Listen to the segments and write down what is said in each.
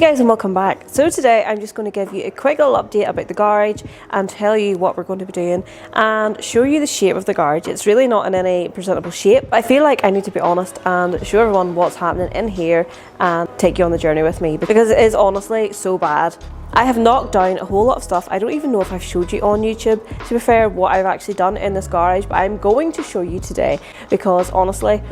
Hey guys, and welcome back. So today I'm just going to give you a quick little update about the garage and tell you what we're going to be doing and show you the shape of the garage. It's really not in any presentable shape. I feel like I need to be honest and show everyone what's happening in here and take you on the journey with me, because it is honestly so bad. I have knocked down a whole lot of stuff. I don't even know if I've showed you on YouTube, to be fair, what I've actually done in this garage, but I'm going to show you today because honestly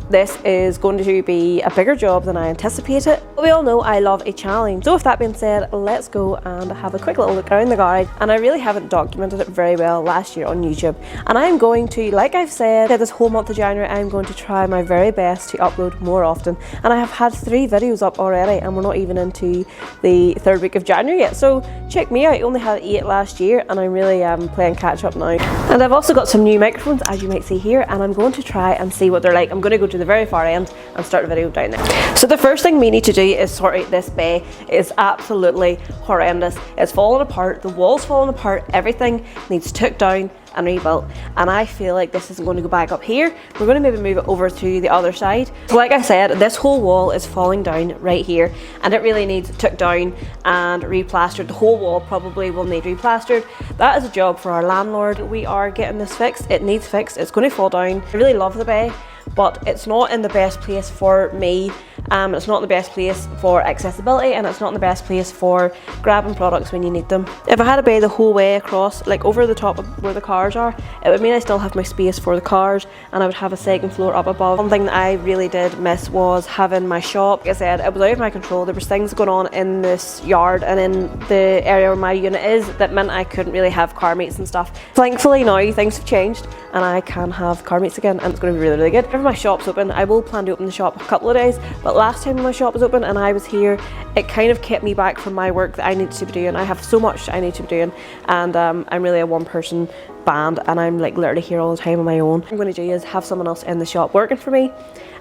this is going to be a bigger job than I anticipated. But we all know I love a challenge. So with that being said, let's go and have a quick little look around the garage. And I really haven't documented it very well last year on YouTube. And I'm going to, like I've said, this whole month of January, I'm going to try my very best to upload more often. And I have had 3 videos up already and we're not even into the 3rd week of January yet. So check me out, I only had 8 last year and I'm really playing catch up now. And I've also got some new microphones, as you might see here, and I'm going to try and see what they're like. I'm going to go to the very far end and start the video down there. So the first thing we need to do is sort out this bay. It is absolutely horrendous. It's falling apart, the wall's falling apart, everything needs took down and rebuilt, and I feel like this isn't going to go back up here. We're going to maybe move it over to the other side. So like I said, this whole wall is falling down right here and it really needs took down and replastered. The whole wall probably will need replastered. That is a job for our landlord. We are getting this fixed. It needs fixed. It's going to fall down. I really love the bay, but it's not in the best place for me. It's not the best place for accessibility, and it's not in the best place for grabbing products when you need them. If I had a bay the whole way across, like over the top of where the cars are, it would mean I still have my space for the cars and I would have a 2nd floor up above. One thing that I really did miss was having my shop. Like I said, it was out of my control. There was things going on in this yard and in the area where my unit is that meant I couldn't really have car meets and stuff. Thankfully now things have changed and I can have car meets again, and it's going to be really, really good. Whenever my shop's open, I will plan to open the shop a couple of days, but last time my shop was open and I was here, it kind of kept me back from my work that I need to be doing. I have so much I need to be doing, and I'm really a one-person band and I'm like literally here all the time on my own. What I'm going to do is have someone else in the shop working for me,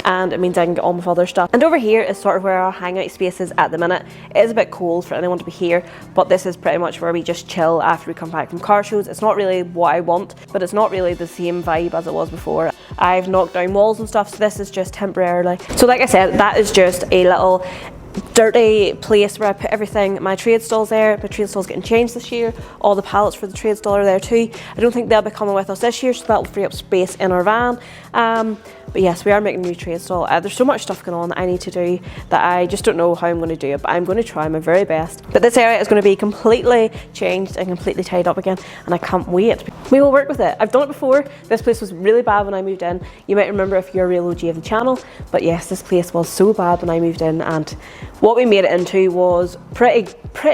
and it means I can get on with other stuff. And over here is sort of where our hangout space is at the minute. It is a bit cold for anyone to be here, but this is pretty much where we just chill after we come back from car shows. It's not really what I want, but it's not really the same vibe as it was before. I've knocked down walls and stuff, so this is just temporarily. So like I said, that is just a little dirty place where I put everything. My trade stall's there. My trade stall's getting changed this year. All the pallets for the trade stall are there too. I don't think they'll be coming with us this year, so that'll free up space in our van. But yes, we are making a new trade stall. There's so much stuff going on that I need to do that I just don't know how I'm going to do it, but I'm going to try my very best. But this area is going to be completely changed and completely tied up again, and I can't wait. We will work with it. I've done it before. This place was really bad when I moved in. You might remember if you're a real OG of the channel, but yes, this place was so bad when I moved in, and what we made it into was pretty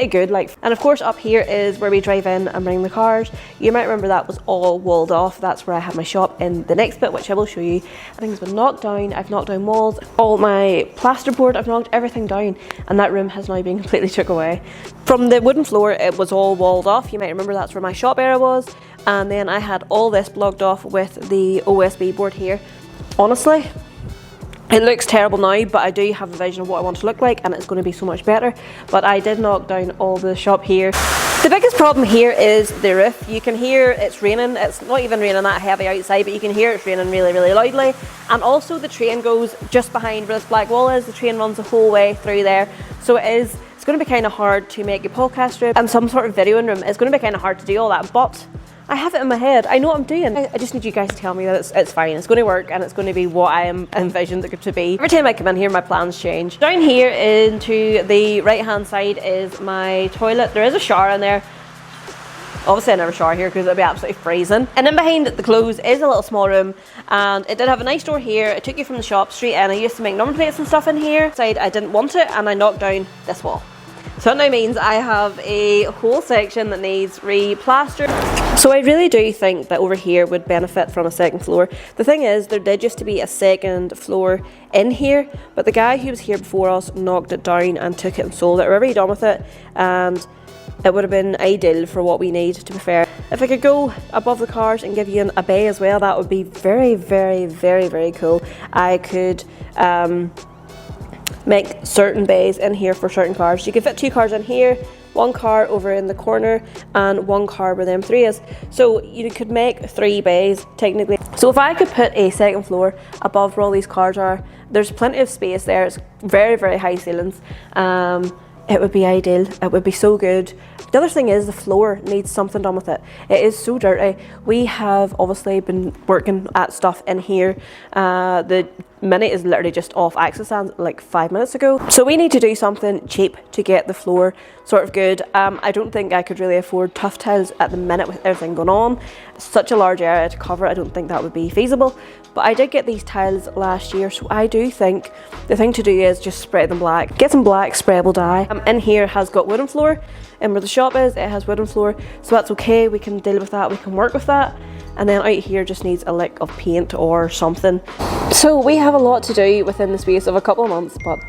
good. And of course up here is where we drive in and bring the cars. You might remember that was all walled off. That's where I have my shop in the next bit, which I will show you. Things been knocked down. I've knocked down walls, all my plasterboard, I've knocked everything down, and that room has now been completely took away. From the wooden floor, it was all walled off. You might remember that's where my shop area was, and then I had all this blocked off with the OSB board here. Honestly, it looks terrible now, but I do have a vision of what I want to look like, and it's going to be so much better. But I did knock down all the shop here. The biggest problem here is the roof. You can hear it's raining. It's not even raining that heavy outside, but you can hear it's raining really, really loudly. And also the train goes just behind where this black wall is. The train runs the whole way through there. So it's going to be kind of hard to make a podcast room and some sort of videoing room. It's going to be kind of hard to do all that, but I have it in my head. I know what I'm doing. I just need you guys to tell me that it's fine. It's going to work and it's going to be what I am envisioned it to be. Every time I come in here, my plans change. Down here into the right hand side is my toilet. There is a shower in there. Obviously I never shower here because it'll be absolutely freezing. And then behind the clothes is a little small room, and it did have a nice door here. It took you from the shop street, and I used to make number plates and stuff in here. I didn't want it, and I knocked down this wall. So that now means I have a whole section that needs replastered. So I really do think that over here would benefit from a 2nd floor. The thing is, there did used to be a 2nd floor in here, but the guy who was here before us knocked it down and took it and sold it, or whatever he done with it, and it would have been ideal for what we need, to be fair. If I could go above the cars and give you a bay as well, that would be very, very, very, very cool. I could make certain bays in here for certain cars. You could fit 2 cars in here, 1 car over in the corner, and 1 car where the M3 is. So you could make 3 bays technically. So if I could put a 2nd floor above where all these cars are, there's plenty of space there. It's very, very high ceilings. it would be ideal. It would be so good. The other thing is the floor needs something done with it. It is so dirty. We have obviously been working at stuff in here. The minute is literally just off axis and like 5 minutes ago. So we need to do something cheap to get the floor sort of good. I don't think I could really afford tough tiles at the minute with everything going on. Such a large area to cover, I don't think that would be feasible. But I did get these tiles last year, so I do think the thing to do is just spray them black. Get some black sprayable dye. In here has got wooden floor, and where the shop is, it has wooden floor, so that's okay. We can deal with that, we can work with that. And then out here just needs a lick of paint or something. So we have a lot to do within the space of a couple of months, but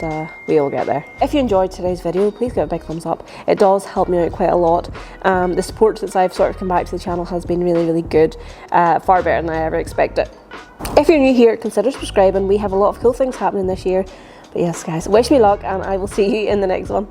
we will get there. If you enjoyed today's video, please give it a big thumbs up. It does help me out quite a lot. The support since I've sort of come back to the channel has been really, really good. Far better than I ever expected. If you're new here, consider subscribing. We have a lot of cool things happening this year. But yes guys, wish me luck and I will see you in the next one.